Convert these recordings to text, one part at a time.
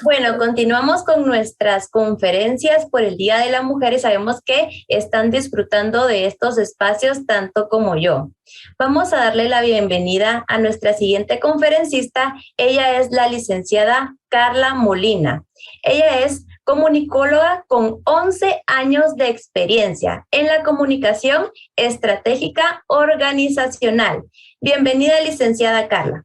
Bueno, continuamos con nuestras conferencias por el Día de la Mujer y sabemos que están disfrutando de estos espacios tanto como yo. Vamos a darle la bienvenida a nuestra siguiente conferencista. Ella es la licenciada Carla Molina. Ella es comunicóloga con 11 años de experiencia en la comunicación estratégica organizacional. Bienvenida, licenciada Carla.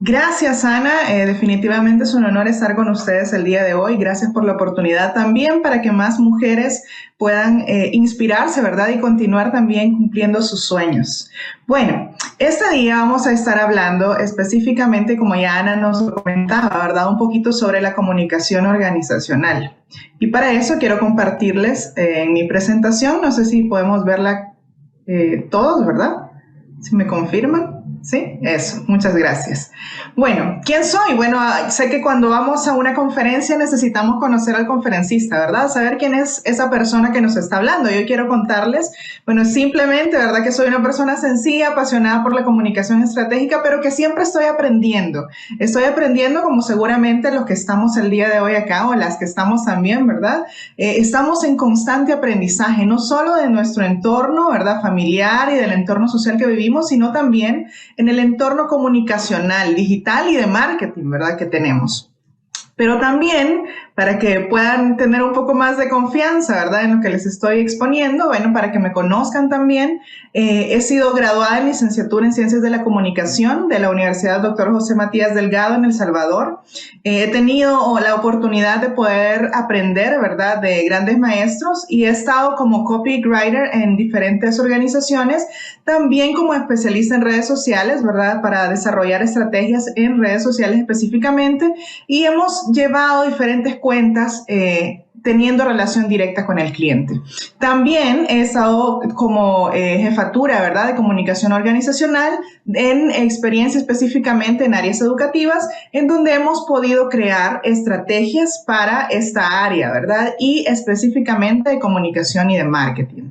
Gracias, Ana. Definitivamente es un honor estar con ustedes el día de hoy. Gracias por la oportunidad también para que más mujeres puedan inspirarse, ¿verdad? Y continuar también cumpliendo sus sueños. Bueno, este día vamos a estar hablando específicamente, como ya Ana nos comentaba, ¿verdad? Un poquito sobre la comunicación organizacional. Y para eso quiero compartirles en mi presentación, no sé si podemos verla todos, ¿verdad? Si me confirman. Sí, eso, muchas gracias. Bueno, ¿quién soy? Bueno, sé que cuando vamos a una conferencia necesitamos conocer al conferencista, ¿verdad? Saber quién es esa persona que nos está hablando. Yo quiero contarles, bueno, simplemente, ¿verdad? Que soy una persona sencilla, apasionada por la comunicación estratégica, pero que siempre estoy aprendiendo. Estoy aprendiendo como seguramente los que estamos el día de hoy acá o las que estamos también, ¿verdad? Estamos en constante aprendizaje, no solo de nuestro entorno, ¿verdad? Familiar y del entorno social que vivimos, sino también en el entorno comunicacional, digital y de marketing, ¿verdad? Que tenemos. Pero también, para que puedan tener un poco más de confianza, ¿verdad? En lo que les estoy exponiendo, bueno, para que me conozcan también, he sido graduada en licenciatura en Ciencias de la Comunicación de la Universidad Dr. José Matías Delgado en El Salvador. He tenido la oportunidad de poder aprender, ¿verdad? De grandes maestros y he estado como copywriter en diferentes organizaciones, también como especialista en redes sociales, ¿verdad? Para desarrollar estrategias en redes sociales específicamente, y hemos llevado diferentes cuentas teniendo relación directa con el cliente. También he estado como jefatura, ¿verdad?, de comunicación organizacional en experiencia específicamente en áreas educativas, en donde hemos podido crear estrategias para esta área, ¿verdad?, y específicamente de comunicación y de marketing.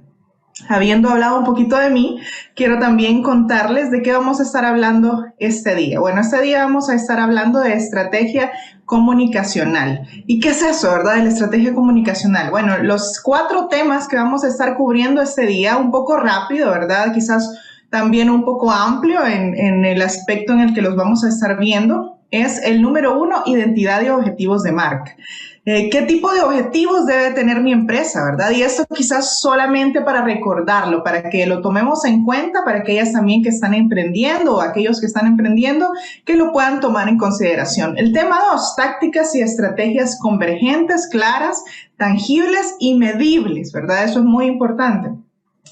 Habiendo hablado un poquito de mí, quiero también contarles de qué vamos a estar hablando este día. Bueno, este día vamos a estar hablando de estrategia comunicacional. ¿Y qué es eso, verdad, de la estrategia comunicacional? Bueno, los 4 temas que vamos a estar cubriendo este día, un poco rápido, ¿verdad? Quizás también un poco amplio en el aspecto en el que los vamos a estar viendo, es el número 1, identidad y objetivos de marca. ¿Qué tipo de objetivos debe tener mi empresa, verdad? Y esto quizás solamente para recordarlo, para que lo tomemos en cuenta, para aquellas también que están emprendiendo o aquellos que están emprendiendo, que lo puedan tomar en consideración. El tema 2, tácticas y estrategias convergentes, claras, tangibles y medibles, ¿verdad? Eso es muy importante.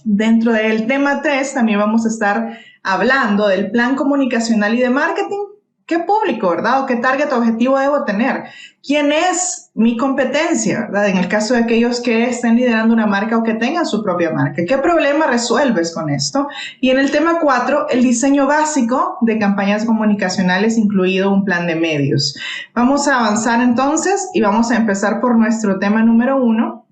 Dentro del tema 3 también vamos a estar hablando del plan comunicacional y de marketing. ¿Qué público, verdad? ¿O qué target objetivo debo tener? ¿Quién es mi competencia, verdad? En el caso de aquellos que estén liderando una marca o que tengan su propia marca. ¿Qué problema resuelves con esto? Y en el tema 4, el diseño básico de campañas comunicacionales, incluido un plan de medios. Vamos a avanzar entonces y vamos a empezar por nuestro tema número 1.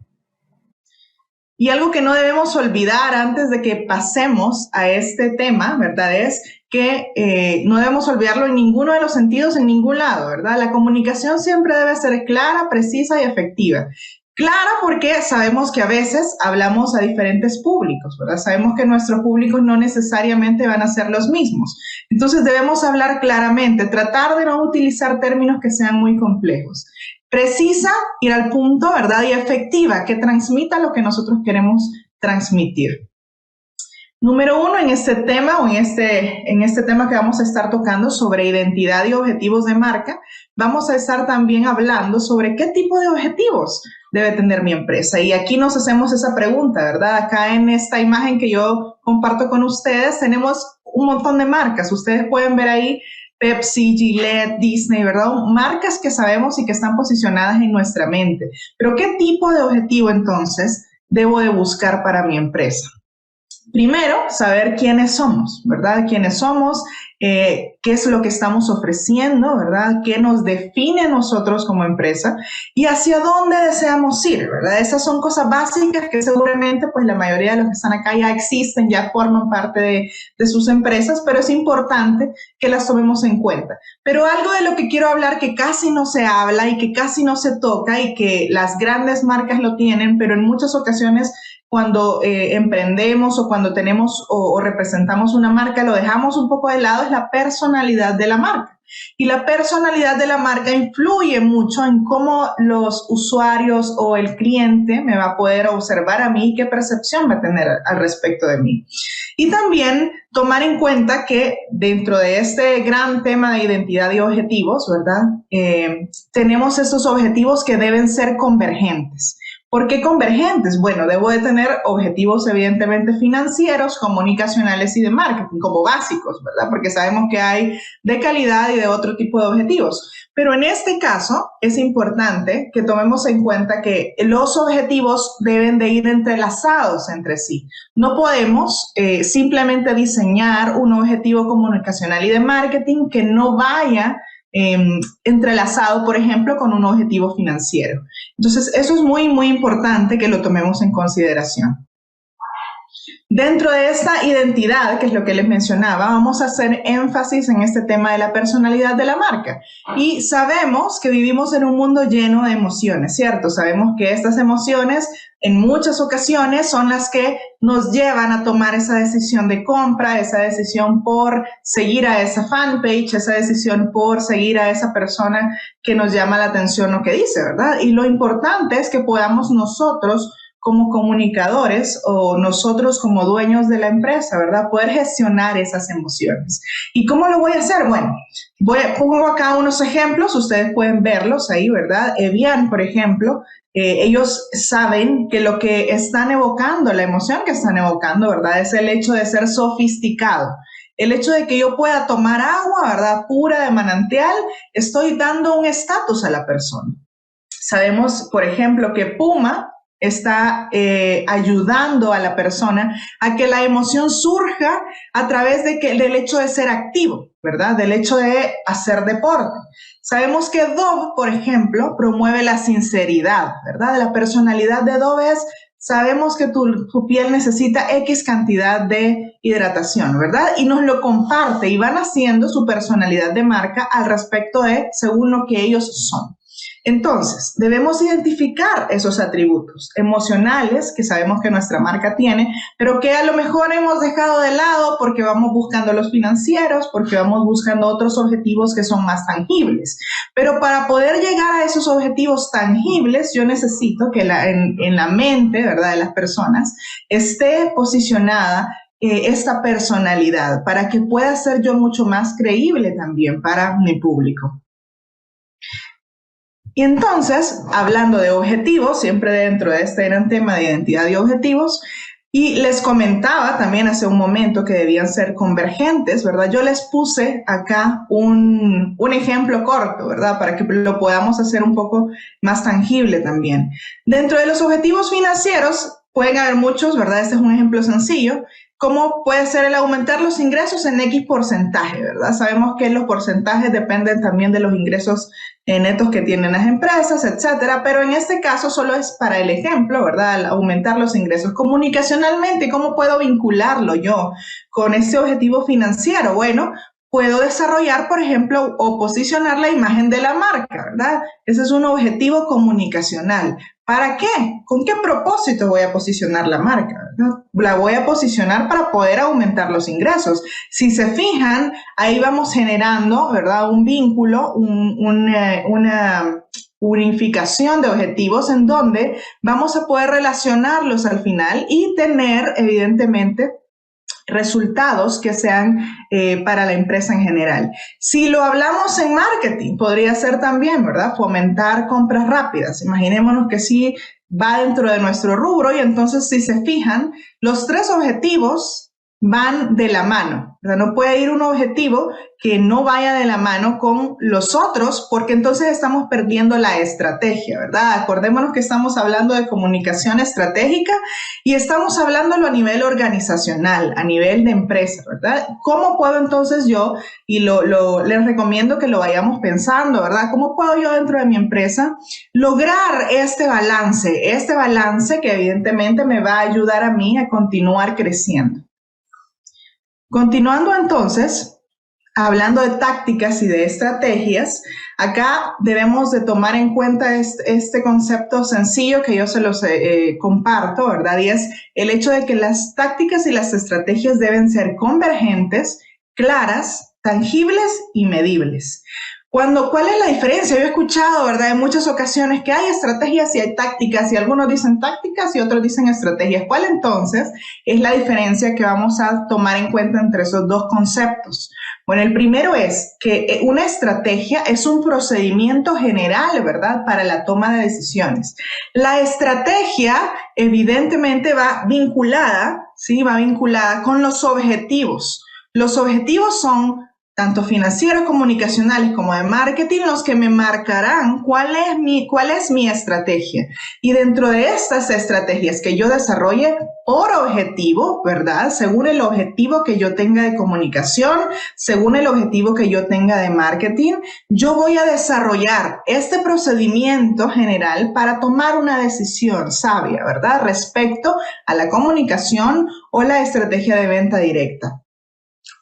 Y algo que no debemos olvidar antes de que pasemos a este tema, ¿verdad? Es que no debemos olvidarlo en ninguno de los sentidos, en ningún lado, ¿verdad? La comunicación siempre debe ser clara, precisa y efectiva. Clara porque sabemos que a veces hablamos a diferentes públicos, ¿verdad? Sabemos que nuestros públicos no necesariamente van a ser los mismos. Entonces debemos hablar claramente, tratar de no utilizar términos que sean muy complejos. Precisa, ir al punto, ¿verdad? Y efectiva, que transmita lo que nosotros queremos transmitir. Número 1 en este tema o en este tema que vamos a estar tocando sobre identidad y objetivos de marca, vamos a estar también hablando sobre qué tipo de objetivos debe tener mi empresa. Y aquí nos hacemos esa pregunta, ¿verdad? Acá en esta imagen que yo comparto con ustedes tenemos un montón de marcas. Ustedes pueden ver ahí Pepsi, Gillette, Disney, ¿verdad? Marcas que sabemos y que están posicionadas en nuestra mente. Pero ¿qué tipo de objetivo entonces debo de buscar para mi empresa? Primero, saber quiénes somos, ¿verdad? Quiénes somos, qué es lo que estamos ofreciendo, ¿verdad? ¿Qué nos define a nosotros como empresa y hacia dónde deseamos ir, ¿verdad? Esas son cosas básicas que seguramente pues la mayoría de los que están acá ya existen, ya forman parte de sus empresas, pero es importante que las tomemos en cuenta. Pero algo de lo que quiero hablar que casi no se habla y que casi no se toca y que las grandes marcas lo tienen, pero en muchas ocasiones cuando emprendemos o cuando tenemos o representamos una marca, lo dejamos un poco de lado, es la personalidad de la marca. Y la personalidad de la marca influye mucho en cómo los usuarios o el cliente me va a poder observar a mí y qué percepción va a tener al respecto de mí. Y también tomar en cuenta que dentro de este gran tema de identidad y objetivos, ¿verdad? Tenemos esos objetivos que deben ser convergentes. ¿Por qué convergentes? Bueno, debo de tener objetivos evidentemente financieros, comunicacionales y de marketing como básicos, ¿verdad? Porque sabemos que hay de calidad y de otro tipo de objetivos. Pero en este caso es importante que tomemos en cuenta que los objetivos deben de ir entrelazados entre sí. No podemos simplemente diseñar un objetivo comunicacional y de marketing que no vaya entrelazado, por ejemplo, con un objetivo financiero. Entonces, eso es muy, muy importante que lo tomemos en consideración. Dentro de esta identidad, que es lo que les mencionaba, vamos a hacer énfasis en este tema de la personalidad de la marca. Y sabemos que vivimos en un mundo lleno de emociones, ¿cierto? Sabemos que estas emociones en muchas ocasiones son las que nos llevan a tomar esa decisión de compra, esa decisión por seguir a esa fanpage, esa decisión por seguir a esa persona que nos llama la atención lo que dice, ¿verdad? Y lo importante es que podamos nosotros como comunicadores o nosotros como dueños de la empresa, ¿verdad? Poder gestionar esas emociones. ¿Y cómo lo voy a hacer? Bueno, pongo acá unos ejemplos, ustedes pueden verlos ahí, ¿verdad? Evian, por ejemplo, ellos saben que lo que están evocando, la emoción que están evocando, ¿verdad? Es el hecho de ser sofisticado. El hecho de que yo pueda tomar agua, ¿verdad? Pura de manantial, estoy dando un estatus a la persona. Sabemos, por ejemplo, que Puma está ayudando a la persona a que la emoción surja a través del hecho de ser activo, ¿verdad? Del hecho de hacer deporte. Sabemos que Dove, por ejemplo, promueve la sinceridad, ¿verdad? La personalidad de Dove es, sabemos que tu piel necesita X cantidad de hidratación, ¿verdad? Y nos lo comparte y van haciendo su personalidad de marca al respecto de según lo que ellos son. Entonces, debemos identificar esos atributos emocionales que sabemos que nuestra marca tiene, pero que a lo mejor hemos dejado de lado porque vamos buscando los financieros, porque vamos buscando otros objetivos que son más tangibles. Pero para poder llegar a esos objetivos tangibles, yo necesito que en la mente, ¿verdad?, de las personas esté posicionada esta personalidad para que pueda ser yo mucho más creíble también para mi público. Y entonces, hablando de objetivos, siempre dentro de este gran tema de identidad y objetivos, y les comentaba también hace un momento que debían ser convergentes, ¿verdad? Yo les puse acá un ejemplo corto, ¿verdad? Para que lo podamos hacer un poco más tangible también. Dentro de los objetivos financieros, pueden haber muchos, ¿verdad? Este es un ejemplo sencillo. ¿Cómo puede ser el aumentar los ingresos en X porcentaje, verdad? Sabemos que los porcentajes dependen también de los ingresos netos que tienen las empresas, etcétera, pero en este caso solo es para el ejemplo, ¿verdad? Al aumentar los ingresos comunicacionalmente, ¿cómo puedo vincularlo yo con ese objetivo financiero? Bueno, puedo desarrollar, por ejemplo, o posicionar la imagen de la marca, ¿verdad? Ese es un objetivo comunicacional. ¿Para qué? ¿Con qué propósito voy a posicionar la marca, ¿verdad? La voy a posicionar para poder aumentar los ingresos. Si se fijan, ahí vamos generando, ¿verdad?, un vínculo, una unificación de objetivos en donde vamos a poder relacionarlos al final y tener, evidentemente, resultados que sean para la empresa en general. Si lo hablamos en marketing, podría ser también, ¿verdad?, fomentar compras rápidas. Imaginémonos que sí va dentro de nuestro rubro y entonces si se fijan, los tres objetivos van de la mano, ¿verdad? No puede ir un objetivo que no vaya de la mano con los otros, porque entonces estamos perdiendo la estrategia, ¿verdad? Acordémonos que estamos hablando de comunicación estratégica y estamos hablándolo a nivel organizacional, a nivel de empresa, ¿verdad? ¿Cómo puedo entonces yo, y les recomiendo que lo vayamos pensando, ¿verdad? ¿Cómo puedo yo dentro de mi empresa lograr este balance que evidentemente me va a ayudar a mí a continuar creciendo? Continuando entonces, hablando de tácticas y de estrategias, acá debemos de tomar en cuenta este concepto sencillo que yo se los comparto, ¿verdad? Y es el hecho de que las tácticas y las estrategias deben ser convergentes, claras, tangibles y medibles. ¿Cuál es la diferencia? Yo he escuchado, ¿verdad?, en muchas ocasiones que hay estrategias y hay tácticas, y algunos dicen tácticas y otros dicen estrategias. ¿Cuál entonces es la diferencia que vamos a tomar en cuenta entre esos dos conceptos? Bueno, el primero es que una estrategia es un procedimiento general, ¿verdad?, para la toma de decisiones. La estrategia evidentemente va vinculada, ¿sí?, va vinculada con los objetivos. Los objetivos son tanto financieros, comunicacionales como de marketing, los que me marcarán cuál es mi estrategia. Y dentro de estas estrategias que yo desarrolle por objetivo, ¿verdad? Según el objetivo que yo tenga de comunicación, según el objetivo que yo tenga de marketing, yo voy a desarrollar este procedimiento general para tomar una decisión sabia, ¿verdad?, respecto a la comunicación o la estrategia de venta directa.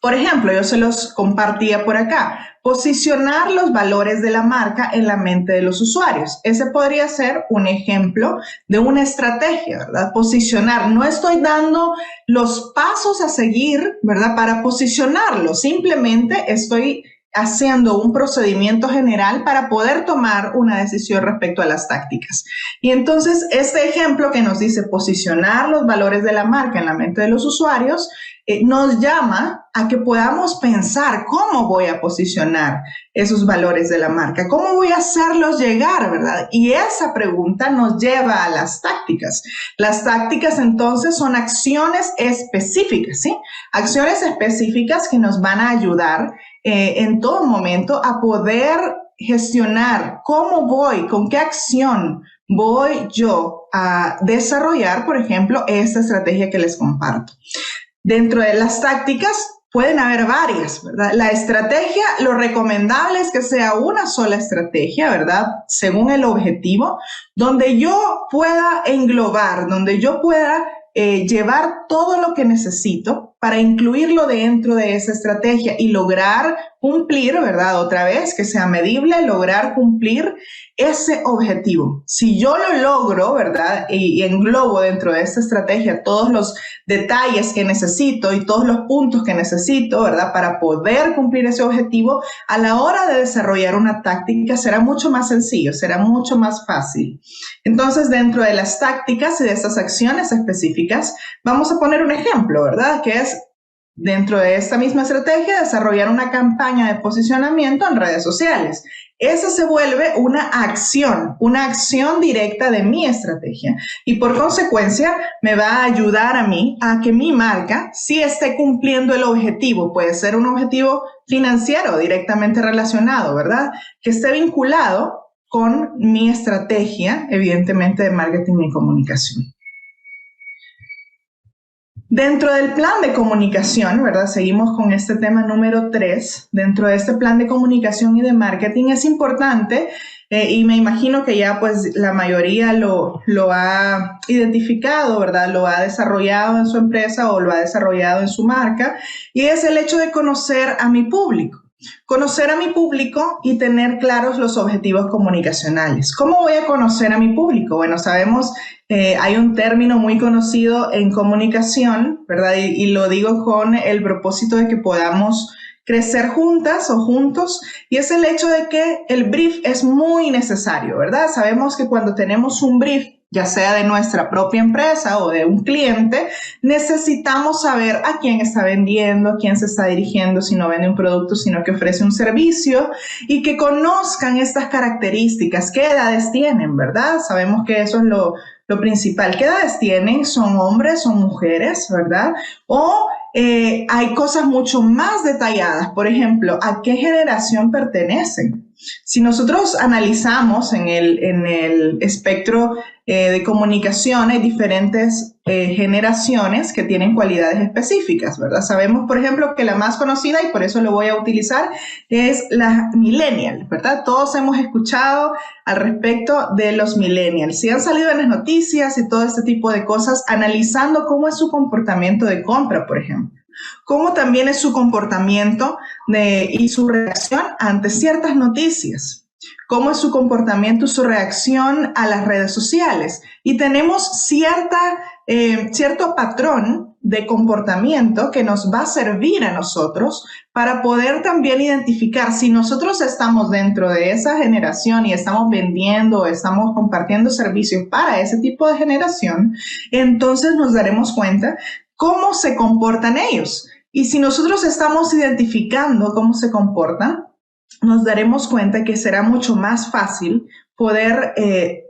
Por ejemplo, yo se los compartía por acá, posicionar los valores de la marca en la mente de los usuarios. Ese podría ser un ejemplo de una estrategia, ¿verdad? Posicionar, no estoy dando los pasos a seguir, ¿verdad?, para posicionarlo, simplemente estoy haciendo un procedimiento general para poder tomar una decisión respecto a las tácticas. Y entonces, este ejemplo que nos dice posicionar los valores de la marca en la mente de los usuarios, nos llama a que podamos pensar cómo voy a posicionar esos valores de la marca, cómo voy a hacerlos llegar, ¿verdad? Y esa pregunta nos lleva a las tácticas. Las tácticas entonces son acciones específicas, ¿sí? Acciones específicas que nos van a ayudar en todo momento a poder gestionar cómo voy, con qué acción voy yo a desarrollar, por ejemplo, esta estrategia que les comparto. Dentro de las tácticas pueden haber varias, ¿verdad? La estrategia, lo recomendable es que sea una sola estrategia, ¿verdad?, según el objetivo, donde yo pueda englobar, donde yo pueda llevar todo lo que necesito para incluirlo dentro de esa estrategia y lograr cumplir, ¿verdad?, otra vez, que sea medible, lograr cumplir ese objetivo. Si yo lo logro, ¿verdad?, y englobo dentro de esta estrategia todos los detalles que necesito y todos los puntos que necesito, ¿verdad?, para poder cumplir ese objetivo, a la hora de desarrollar una táctica será mucho más sencillo, será mucho más fácil. Entonces, dentro de las tácticas y de estas acciones específicas, vamos a poner un ejemplo, ¿verdad?, que es dentro de esta misma estrategia desarrollar una campaña de posicionamiento en redes sociales. Esa se vuelve una acción directa de mi estrategia y por consecuencia me va a ayudar a mí a que mi marca sí esté cumpliendo el objetivo. Puede ser un objetivo financiero directamente relacionado, ¿verdad?, que esté vinculado con mi estrategia, evidentemente, de marketing y comunicación. Dentro del plan de comunicación, ¿verdad?, seguimos con este tema número 3. Dentro de este plan de comunicación y de marketing es importante, y me imagino que ya pues la mayoría lo ha identificado, ¿verdad?, lo ha desarrollado en su empresa o lo ha desarrollado en su marca, y es el hecho de conocer a mi público. Conocer a mi público y tener claros los objetivos comunicacionales. ¿Cómo voy a conocer a mi público? Bueno, sabemos, hay un término muy conocido en comunicación, ¿verdad? Y lo digo con el propósito de que podamos crecer juntas o juntos, y es el hecho de que el brief es muy necesario, ¿verdad? Sabemos que cuando tenemos un brief, ya sea de nuestra propia empresa o de un cliente, necesitamos saber a quién está vendiendo, a quién se está dirigiendo, si no vende un producto, sino que ofrece un servicio, y que conozcan estas características, qué edades tienen, ¿verdad? Sabemos que eso es lo principal. ¿Qué edades tienen? ¿Son hombres, son mujeres, verdad? O hay cosas mucho más detalladas. Por ejemplo, ¿a qué generación pertenecen? Si nosotros analizamos en el espectro de comunicación, hay diferentes generaciones que tienen cualidades específicas, ¿verdad? Sabemos, por ejemplo, que la más conocida, y por eso lo voy a utilizar, es la millennial, ¿verdad? Todos hemos escuchado al respecto de los millennials. Y han salido en las noticias y todo este tipo de cosas, analizando cómo es su comportamiento de compra, por ejemplo. Cómo también es su comportamiento y su reacción ante ciertas noticias. Cómo es su comportamiento, su reacción a las redes sociales. Y tenemos cierto patrón de comportamiento que nos va a servir a nosotros para poder también identificar si nosotros estamos dentro de esa generación y estamos vendiendo, estamos compartiendo servicios para ese tipo de generación, entonces nos daremos cuenta cómo se comportan ellos. Y si nosotros estamos identificando cómo se comportan, nos daremos cuenta que será mucho más fácil poder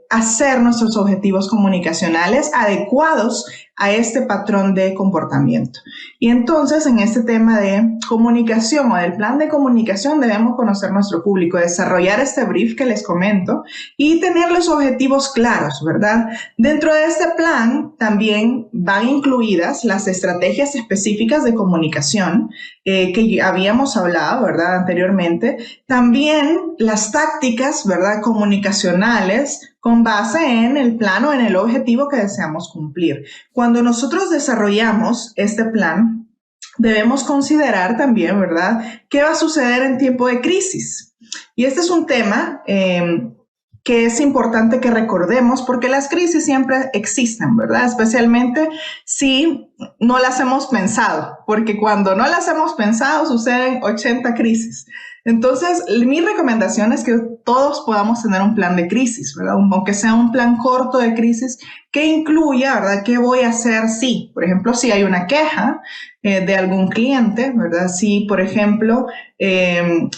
hacer nuestros objetivos comunicacionales adecuados a este patrón de comportamiento. Y entonces, en este tema de comunicación o del plan de comunicación, debemos conocer nuestro público, desarrollar este brief que les comento y tener los objetivos claros, ¿verdad? Dentro de este plan también van incluidas las estrategias específicas de comunicación que habíamos hablado, ¿verdad? Anteriormente. También las tácticas, ¿verdad? Comunicacionales con base en el plan o en el objetivo que deseamos cumplir. Cuando nosotros desarrollamos este plan, debemos considerar también, ¿verdad?, qué va a suceder en tiempo de crisis. Y este es un tema que es importante que recordemos porque las crisis siempre existen, ¿verdad? Especialmente si no las hemos pensado, porque cuando no las hemos pensado suceden 80 crisis. Entonces, mi recomendación es que todos podamos tener un plan de crisis, ¿verdad? Aunque sea un plan corto de crisis que incluya, ¿verdad?, qué voy a hacer si, por ejemplo, si hay una queja de algún cliente, ¿verdad? Si, por ejemplo,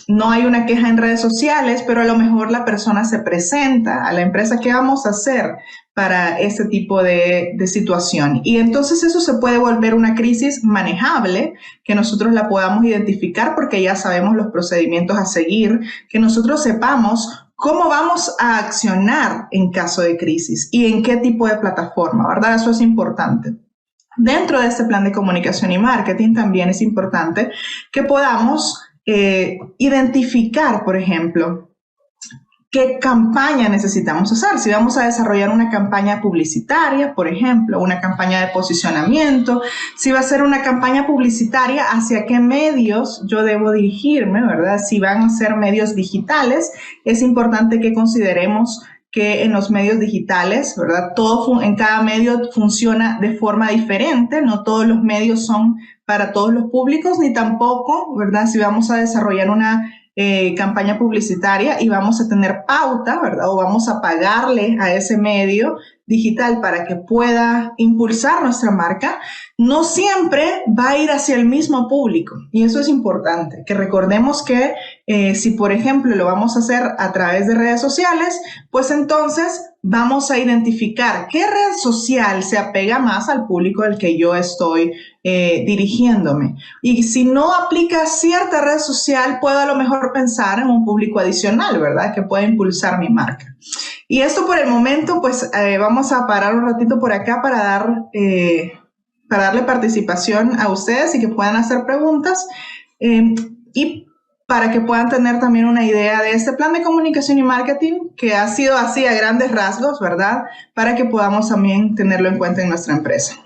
no hay una queja en redes sociales, pero a lo mejor la persona se presenta a la empresa, ¿qué vamos a hacer para este tipo de situación? Y entonces eso se puede volver una crisis manejable, que nosotros la podamos identificar porque ya sabemos los procedimientos a seguir, que nosotros sepamos cómo vamos a accionar en caso de crisis y en qué tipo de plataforma, ¿verdad? Eso es importante. Dentro de este plan de comunicación y marketing también es importante que podamos identificar, por ejemplo, qué campaña necesitamos hacer. Si vamos a desarrollar una campaña publicitaria, por ejemplo, una campaña de posicionamiento, si va a ser una campaña publicitaria, hacia qué medios yo debo dirigirme, ¿verdad? Si van a ser medios digitales, es importante que consideremos que en los medios digitales, ¿verdad?, en cada medio funciona de forma diferente, no todos los medios son para todos los públicos, ni tampoco, ¿verdad?, si vamos a desarrollar una campaña publicitaria y vamos a tener pauta, ¿verdad?, o vamos a pagarle a ese medio digital para que pueda impulsar nuestra marca, no siempre va a ir hacia el mismo público. Y eso es importante, que recordemos que si, por ejemplo, lo vamos a hacer a través de redes sociales, pues entonces vamos a identificar qué red social se apega más al público al que yo estoy dirigiéndome. Y si no aplica cierta red social, puedo a lo mejor pensar en un público adicional, ¿verdad?, que pueda impulsar mi marca. Y esto por el momento, pues vamos a parar un ratito por acá para darle participación a ustedes y que puedan hacer preguntas y para que puedan tener también una idea de este plan de comunicación y marketing que ha sido así a grandes rasgos, ¿verdad?, para que podamos también tenerlo en cuenta en nuestra empresa.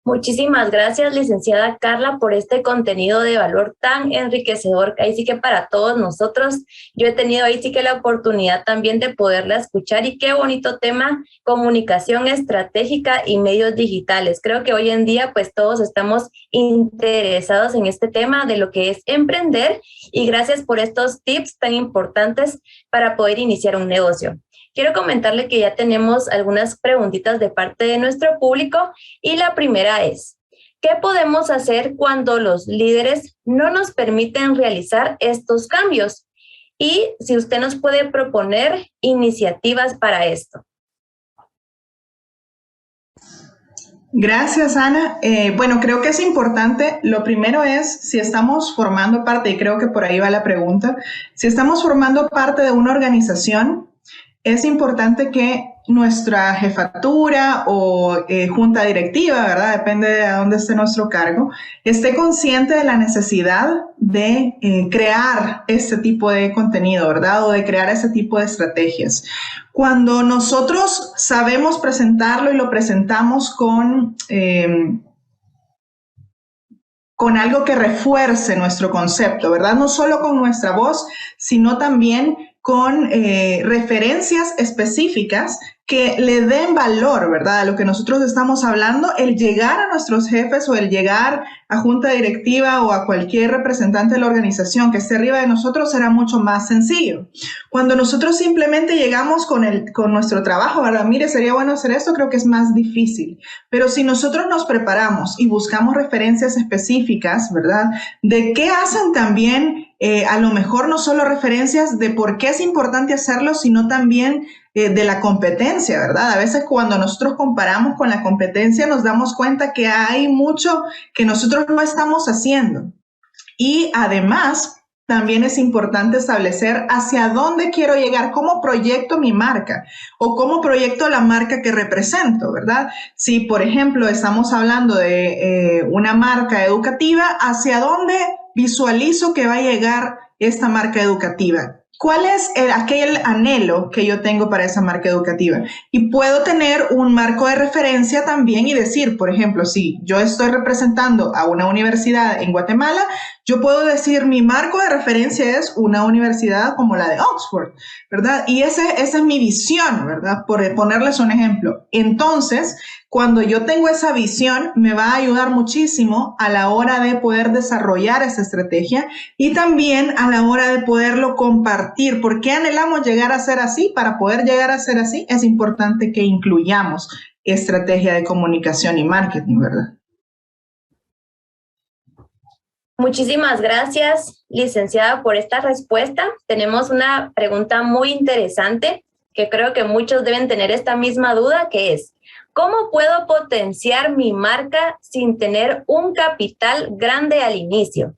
Muchísimas gracias, licenciada Carla, por este contenido de valor tan enriquecedor, ahí sí que para todos nosotros. Yo he tenido ahí sí que la oportunidad también de poderla escuchar y qué bonito tema, comunicación estratégica y medios digitales. Creo que hoy en día pues todos estamos interesados en este tema de lo que es emprender y gracias por estos tips tan importantes para poder iniciar un negocio. Quiero comentarle que ya tenemos algunas preguntitas de parte de nuestro público y la primera es, ¿qué podemos hacer cuando los líderes no nos permiten realizar estos cambios? Y si usted nos puede proponer iniciativas para esto. Gracias, Ana. Bueno, creo que es importante. Lo primero es, si estamos formando parte, y creo que por ahí va la pregunta, si estamos formando parte de una organización, es importante que nuestra jefatura o junta directiva, ¿verdad? Depende de a dónde esté nuestro cargo, esté consciente de la necesidad de crear este tipo de contenido, ¿verdad? O de crear ese tipo de estrategias. Cuando nosotros sabemos presentarlo y lo presentamos con algo que refuerce nuestro concepto, ¿verdad? No solo con nuestra voz, sino también con referencias específicas que le den valor, ¿verdad? A lo que nosotros estamos hablando, el llegar a nuestros jefes o el llegar a junta directiva o a cualquier representante de la organización que esté arriba de nosotros será mucho más sencillo. Cuando nosotros simplemente llegamos con nuestro trabajo, ¿verdad? Mire, sería bueno hacer esto, creo que es más difícil. Pero si nosotros nos preparamos y buscamos referencias específicas, ¿verdad? De qué hacen también, a lo mejor no solo referencias de por qué es importante hacerlo, sino también de la competencia, ¿verdad? A veces cuando nosotros comparamos con la competencia nos damos cuenta que hay mucho que nosotros no estamos haciendo. Y además, también es importante establecer hacia dónde quiero llegar, cómo proyecto mi marca o cómo proyecto la marca que represento, ¿verdad? Si, por ejemplo, estamos hablando de una marca educativa, ¿hacia dónde visualizo que va a llegar esta marca educativa? ¿Cuál es aquel anhelo que yo tengo para esa marca educativa? Y puedo tener un marco de referencia también y decir, por ejemplo, si yo estoy representando a una universidad en Guatemala, yo puedo decir mi marco de referencia es una universidad como la de Oxford, ¿verdad? Y esa es mi visión, ¿verdad? Por ponerles un ejemplo. Entonces, cuando yo tengo esa visión, me va a ayudar muchísimo a la hora de poder desarrollar esa estrategia y también a la hora de poderlo compartir. ¿Por qué anhelamos llegar a ser así? Para poder llegar a ser así, es importante que incluyamos estrategia de comunicación y marketing, ¿verdad? Muchísimas gracias, licenciada, por esta respuesta. Tenemos una pregunta muy interesante que creo que muchos deben tener esta misma duda, que es: ¿cómo puedo potenciar mi marca sin tener un capital grande al inicio?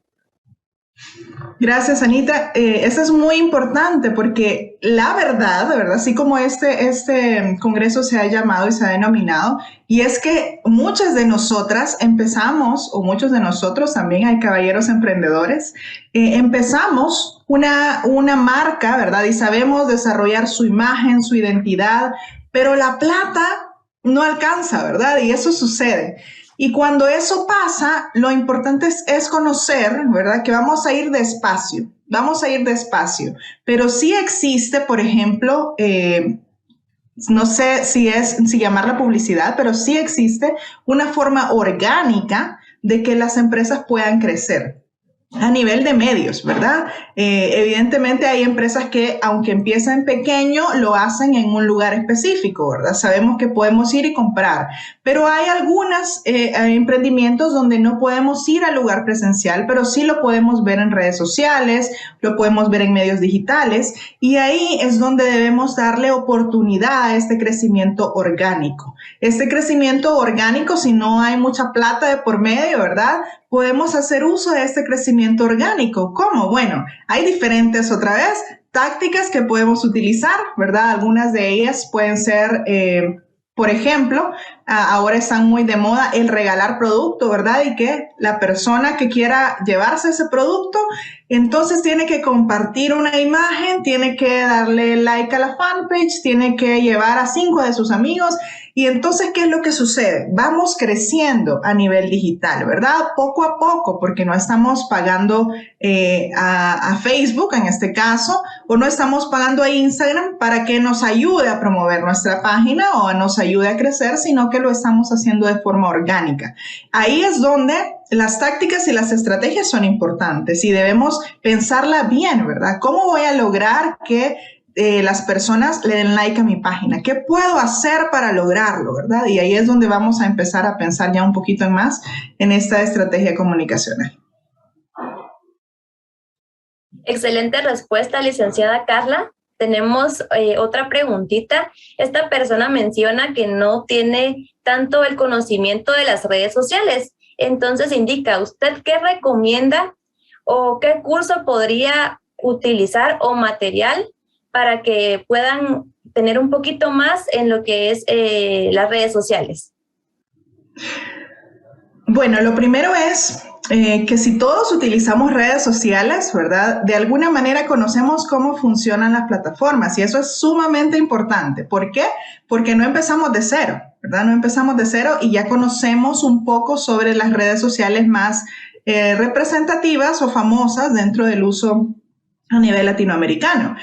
Gracias, Anita. Eso es muy importante porque la verdad, de verdad, así como este congreso se ha llamado y se ha denominado, y es que muchas de nosotras empezamos, o muchos de nosotros también, hay caballeros emprendedores, empezamos una marca, ¿verdad? Y sabemos desarrollar su imagen, su identidad, pero la plata no alcanza, ¿verdad? Y eso sucede. Y cuando eso pasa, lo importante es conocer, ¿verdad? Que vamos a ir despacio, pero sí existe, por ejemplo, no sé si llamarla publicidad, pero sí existe una forma orgánica de que las empresas puedan crecer a nivel de medios, ¿verdad? Evidentemente hay empresas que, aunque empiezan pequeño, lo hacen en un lugar específico, ¿verdad? Sabemos que podemos ir y comprar, pero hay algunos emprendimientos donde no podemos ir al lugar presencial, pero sí lo podemos ver en redes sociales, lo podemos ver en medios digitales, y ahí es donde debemos darle oportunidad a este crecimiento orgánico. Este crecimiento orgánico, si no hay mucha plata de por medio, ¿verdad? Podemos hacer uso de este crecimiento orgánico. ¿Cómo? Bueno, hay diferentes, otra vez, tácticas que podemos utilizar, ¿verdad? Algunas de ellas pueden ser, por ejemplo, ahora están muy de moda el regalar producto, ¿verdad? Y que la persona que quiera llevarse ese producto, entonces tiene que compartir una imagen, tiene que darle like a la fanpage, tiene que llevar a 5 de sus amigos. Y entonces, ¿qué es lo que sucede? Vamos creciendo a nivel digital, ¿verdad? Poco a poco, porque no estamos pagando a Facebook en este caso, o no estamos pagando a Instagram para que nos ayude a promover nuestra página o nos ayude a crecer, sino que lo estamos haciendo de forma orgánica. Ahí es donde las tácticas y las estrategias son importantes y debemos pensarla bien, ¿verdad? ¿Cómo voy a lograr que las personas le den like a mi página? ¿Qué puedo hacer para lograrlo, verdad? Y ahí es donde vamos a empezar a pensar ya un poquito más en esta estrategia comunicacional. Excelente respuesta, licenciada Carla. tenemos otra preguntita. Esta persona menciona que no tiene tanto el conocimiento de las redes sociales. Entonces indica, ¿usted qué recomienda o qué curso podría utilizar o material para que puedan tener un poquito más en lo que es las redes sociales? Bueno, lo primero es que si todos utilizamos redes sociales, ¿verdad? De alguna manera conocemos cómo funcionan las plataformas y eso es sumamente importante. ¿Por qué? Porque no empezamos de cero, ¿verdad? No empezamos de cero y ya conocemos un poco sobre las redes sociales más representativas o famosas dentro del uso a nivel latinoamericano.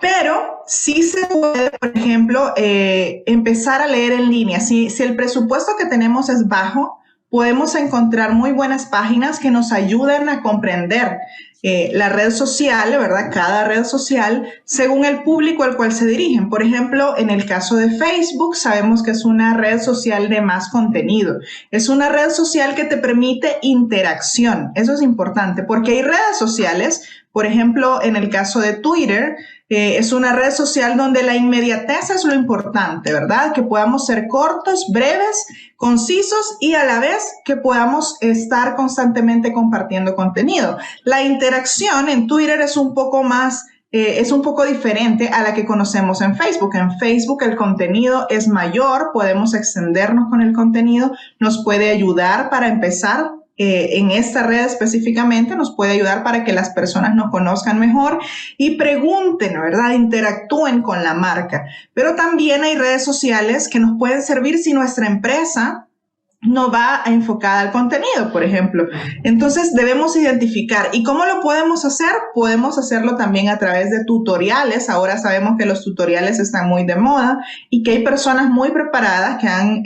Pero sí se puede, por ejemplo, empezar a leer en línea. Si el presupuesto que tenemos es bajo, podemos encontrar muy buenas páginas que nos ayuden a comprender la red social, ¿verdad? Cada red social según el público al cual se dirigen. Por ejemplo, en el caso de Facebook, sabemos que es una red social de más contenido. Es una red social que te permite interacción. Eso es importante porque hay redes sociales, por ejemplo, en el caso de Twitter, es una red social donde la inmediatez es lo importante, ¿verdad? Que podamos ser cortos, breves, concisos y a la vez que podamos estar constantemente compartiendo contenido. La interacción en Twitter es un poco más, es un poco diferente a la que conocemos en Facebook. En Facebook el contenido es mayor, podemos extendernos con el contenido, nos puede ayudar para empezar. En esta red específicamente nos puede ayudar para que las personas nos conozcan mejor y pregunten, ¿verdad? Interactúen con la marca. Pero también hay redes sociales que nos pueden servir si nuestra empresa no va enfocada al contenido, por ejemplo. Entonces debemos identificar. ¿Y cómo lo podemos hacer? Podemos hacerlo también a través de tutoriales. Ahora sabemos que los tutoriales están muy de moda y que hay personas muy preparadas que han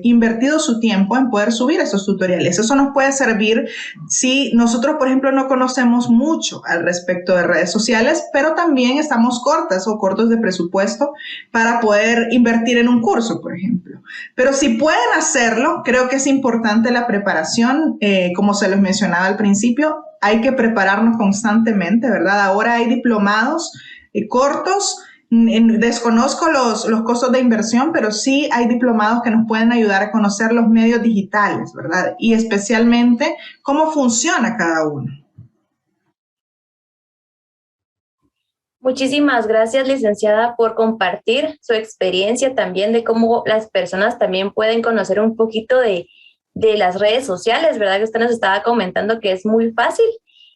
invertido su tiempo en poder subir esos tutoriales. Eso nos puede servir si nosotros, por ejemplo, no conocemos mucho al respecto de redes sociales, pero también estamos cortas o cortos de presupuesto para poder invertir en un curso, por ejemplo. Pero si pueden hacerlo, creo que es importante la preparación, como se los mencionaba al principio, hay que prepararnos constantemente, ¿verdad? Ahora hay diplomados cortos, desconozco los costos de inversión, pero sí hay diplomados que nos pueden ayudar a conocer los medios digitales, ¿verdad? Y especialmente cómo funciona cada uno. Muchísimas gracias, licenciada, por compartir su experiencia también de cómo las personas también pueden conocer un poquito de las redes sociales, ¿verdad? Que usted nos estaba comentando que es muy fácil.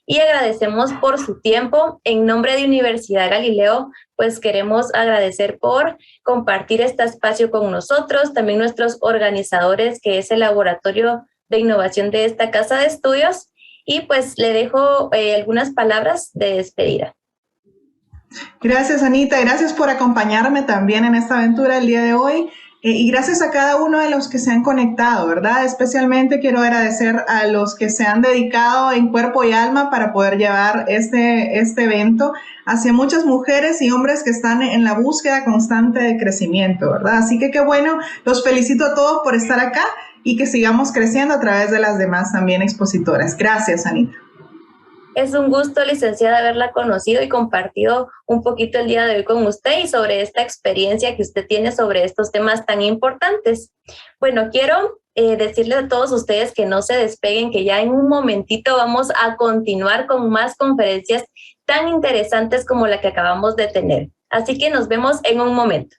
Y agradecemos por su tiempo. En nombre de Universidad Galileo, pues queremos agradecer por compartir este espacio con nosotros, también nuestros organizadores, que es el Laboratorio de Innovación de esta Casa de Estudios. Y pues le dejo algunas palabras de despedida. Gracias, Anita. Gracias por acompañarme también en esta aventura el día de hoy. Y gracias a cada uno de los que se han conectado, ¿verdad? Especialmente quiero agradecer a los que se han dedicado en cuerpo y alma para poder llevar este evento hacia muchas mujeres y hombres que están en la búsqueda constante de crecimiento, ¿verdad? Así que qué bueno, los felicito a todos por estar acá y que sigamos creciendo a través de las demás también expositoras. Gracias, Anita. Es un gusto, licenciada, haberla conocido y compartido un poquito el día de hoy con usted y sobre esta experiencia que usted tiene sobre estos temas tan importantes. Bueno, quiero decirles a todos ustedes que no se despeguen, que ya en un momentito vamos a continuar con más conferencias tan interesantes como la que acabamos de tener. Así que nos vemos en un momento.